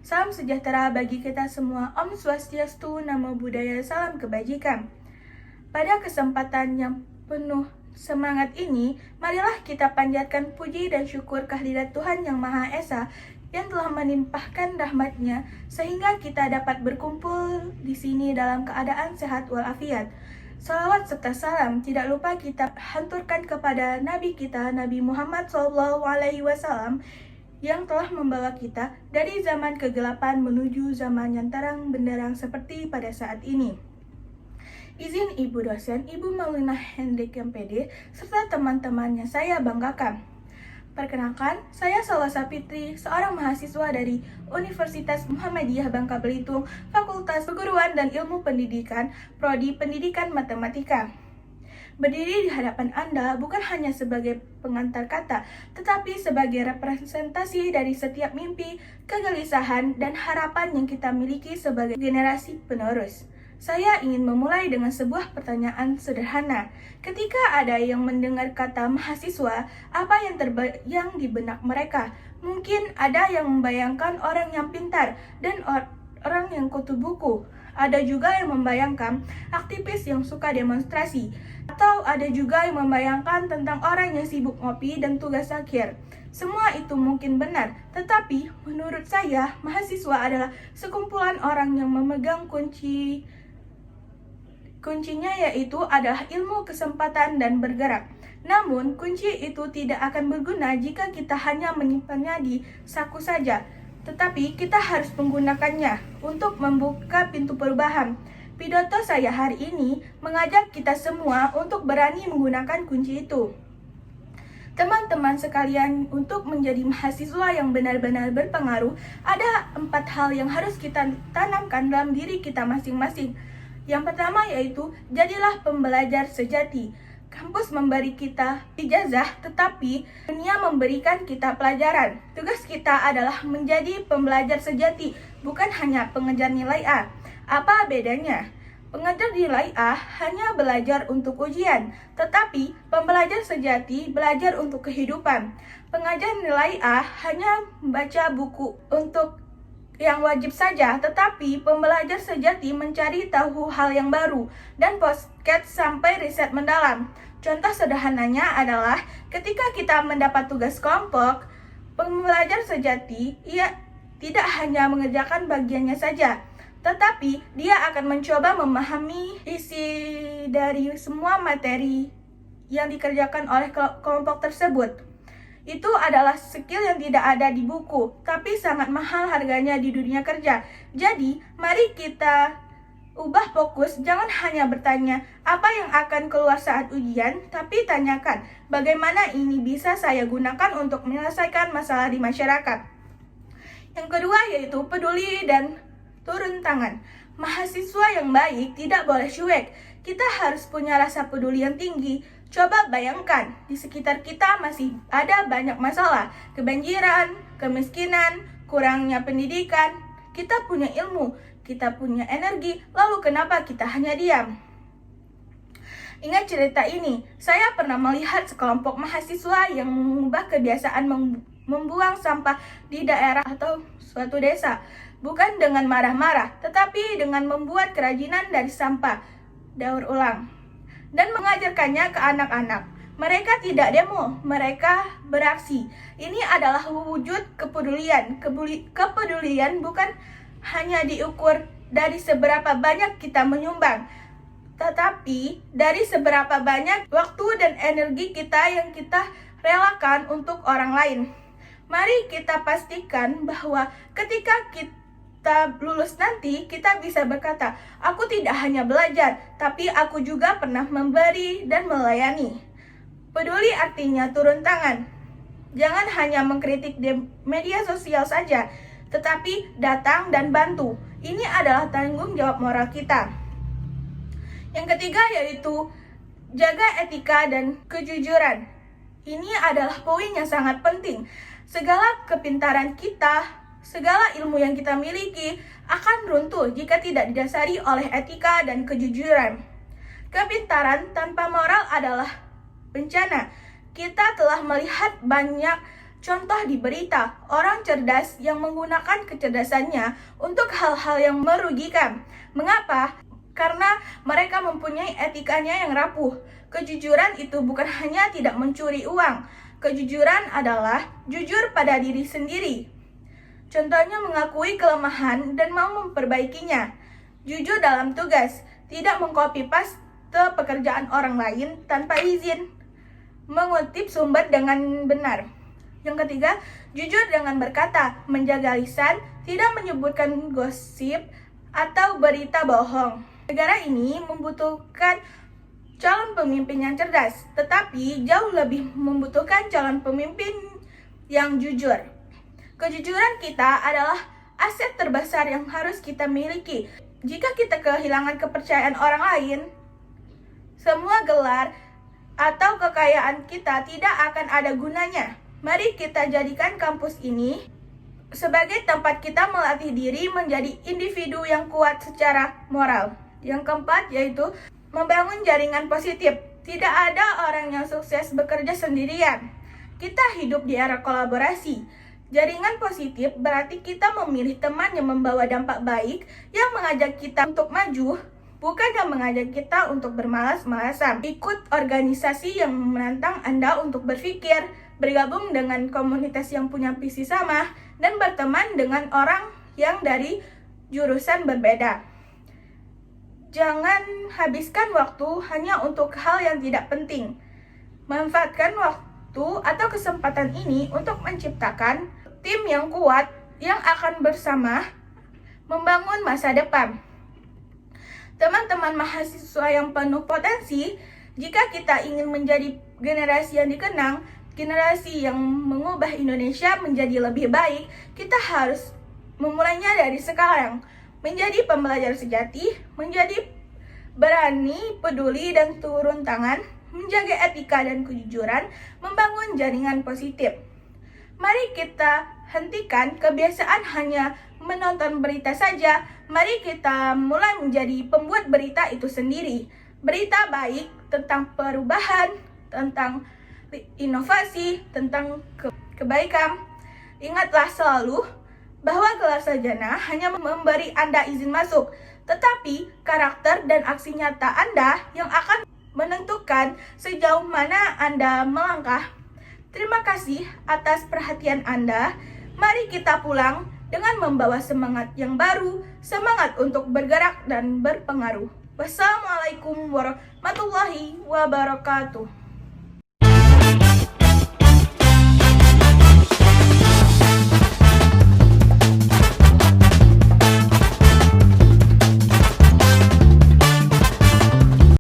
Salam sejahtera bagi kita semua. Om Swastiastu, Namo Buddhaya, salam kebajikan. Pada kesempatan yang penuh semangat ini, marilah kita panjatkan puji dan syukur kehadirat Tuhan Yang Maha Esa yang telah menimpahkan rahmat-Nya sehingga kita dapat berkumpul di sini dalam keadaan sehat walafiat. Salawat serta salam tidak lupa kita hanturkan kepada Nabi kita, Nabi Muhammad SAW, yang telah membawa kita dari zaman kegelapan menuju zaman yang terang benderang seperti pada saat ini. Izin Ibu dosen, Ibu Maulina Hendrik MPD, serta teman-temannya saya banggakan. Perkenalkan, saya Salasa Fitri, seorang mahasiswa dari Universitas Muhammadiyah Bangka Belitung, Fakultas Keguruan dan Ilmu Pendidikan, Prodi Pendidikan Matematika. Berdiri di hadapan Anda bukan hanya sebagai pengantar kata, tetapi sebagai representasi dari setiap mimpi, kegelisahan, dan harapan yang kita miliki sebagai generasi penerus. Saya ingin memulai dengan sebuah pertanyaan sederhana. Ketika ada yang mendengar kata mahasiswa, apa yang terbayang di benak mereka? Mungkin ada yang membayangkan orang yang pintar dan orang yang kutu buku. Ada juga yang membayangkan aktivis yang suka demonstrasi. Atau ada juga yang membayangkan tentang orang yang sibuk ngopi dan tugas akhir. Semua itu mungkin benar, tetapi menurut saya, mahasiswa adalah sekumpulan orang yang memegang Kuncinya yaitu adalah ilmu, kesempatan, dan bergerak. Namun, kunci itu tidak akan berguna jika kita hanya menyimpannya di saku saja. Tetapi, kita harus menggunakannya untuk membuka pintu perubahan. Pidato saya hari ini mengajak kita semua untuk berani menggunakan kunci itu. Teman-teman sekalian, untuk menjadi mahasiswa yang benar-benar berpengaruh, ada 4 hal yang harus kita tanamkan dalam diri kita masing-masing. Yang pertama yaitu, jadilah pembelajar sejati. Kampus memberi kita ijazah, tetapi dunia memberikan kita pelajaran. Tugas kita adalah menjadi pembelajar sejati, bukan hanya pengejar nilai A. Apa bedanya? Pengejar nilai A hanya belajar untuk ujian, tetapi pembelajar sejati belajar untuk kehidupan. Pengejar nilai A hanya membaca buku untuk yang wajib saja, tetapi pembelajar sejati mencari tahu hal yang baru dan podcast sampai riset mendalam. Contoh sederhananya adalah ketika kita mendapat tugas kelompok, pembelajar sejati ia tidak hanya mengerjakan bagiannya saja, tetapi dia akan mencoba memahami isi dari semua materi yang dikerjakan oleh kelompok tersebut. Itu adalah skill yang tidak ada di buku, tapi sangat mahal harganya di dunia kerja. Jadi, mari kita ubah fokus, jangan hanya bertanya apa yang akan keluar saat ujian, tapi tanyakan bagaimana ini bisa saya gunakan untuk menyelesaikan masalah di masyarakat. Yang kedua yaitu peduli dan turun tangan. Mahasiswa yang baik tidak boleh cuek. Kita harus punya rasa peduli yang tinggi. Coba bayangkan, di sekitar kita masih ada banyak masalah, kebanjiran, kemiskinan, kurangnya pendidikan. Kita punya ilmu, kita punya energi, lalu kenapa kita hanya diam? Ingat cerita ini, saya pernah melihat sekelompok mahasiswa yang mengubah kebiasaan membuang sampah di daerah atau suatu desa. Bukan dengan marah-marah, tetapi dengan membuat kerajinan dari sampah, daur ulang, dan mengajarkannya ke anak-anak. Mereka tidak demo, mereka beraksi. Ini adalah wujud kepedulian. Kepedulian bukan hanya diukur dari seberapa banyak kita menyumbang, tetapi dari seberapa banyak waktu dan energi kita yang kita relakan untuk orang lain. Mari kita pastikan bahwa ketika kita lulus nanti, kita bisa berkata, aku tidak hanya belajar, tapi aku juga pernah memberi dan melayani. Peduli artinya turun tangan. Jangan hanya mengkritik di media sosial saja, tetapi datang dan bantu. Ini adalah tanggung jawab moral kita. Yang ketiga yaitu, jaga etika dan kejujuran. Ini adalah poin yang sangat penting. Segala kepintaran kita, segala ilmu yang kita miliki akan runtuh jika tidak didasari oleh etika dan kejujuran. Kepintaran tanpa moral adalah bencana. Kita telah melihat banyak contoh di berita, orang cerdas yang menggunakan kecerdasannya untuk hal-hal yang merugikan. Mengapa? Karena mereka mempunyai etikanya yang rapuh. Kejujuran itu bukan hanya tidak mencuri uang. Kejujuran adalah jujur pada diri sendiri. Contohnya mengakui kelemahan dan mau memperbaikinya. Jujur dalam tugas, tidak mengcopy-paste pekerjaan orang lain tanpa izin. Mengutip sumber dengan benar. Yang ketiga, jujur dengan berkata, menjaga lisan, tidak menyebutkan gosip atau berita bohong. Negara ini membutuhkan calon pemimpin yang cerdas, tetapi jauh lebih membutuhkan calon pemimpin yang jujur. Kejujuran kita adalah aset terbesar yang harus kita miliki. Jika kita kehilangan kepercayaan orang lain, semua gelar atau kekayaan kita tidak akan ada gunanya. Mari kita jadikan kampus ini sebagai tempat kita melatih diri menjadi individu yang kuat secara moral. Yang keempat yaitu membangun jaringan positif. Tidak ada orang yang sukses bekerja sendirian. Kita hidup di era kolaborasi. Jaringan positif berarti kita memilih teman yang membawa dampak baik, yang mengajak kita untuk maju, bukan yang mengajak kita untuk bermalas-malasan. Ikut organisasi yang menantang Anda untuk berpikir, bergabung dengan komunitas yang punya visi sama, dan berteman dengan orang yang dari jurusan berbeda. Jangan habiskan waktu hanya untuk hal yang tidak penting. Manfaatkan waktu atau kesempatan ini untuk menciptakan tim yang kuat yang akan bersama membangun masa depan. Teman-teman mahasiswa yang penuh potensi, jika kita ingin menjadi generasi yang dikenang, generasi yang mengubah Indonesia menjadi lebih baik, kita harus memulainya dari sekarang. Menjadi pembelajar sejati, menjadi berani, peduli, dan turun tangan, menjaga etika dan kejujuran, membangun jaringan positif. Mari kita hentikan kebiasaan hanya menonton berita saja. Mari kita mulai menjadi pembuat berita itu sendiri. Berita baik tentang perubahan, tentang inovasi, tentang kebaikan. Ingatlah selalu bahwa gelar sarjana hanya memberi Anda izin masuk, tetapi karakter dan aksi nyata Anda yang akan menentukan sejauh mana Anda melangkah. Terima kasih atas perhatian Anda. Mari kita pulang dengan membawa semangat yang baru, semangat untuk bergerak dan berpengaruh. Wassalamualaikum warahmatullahi wabarakatuh.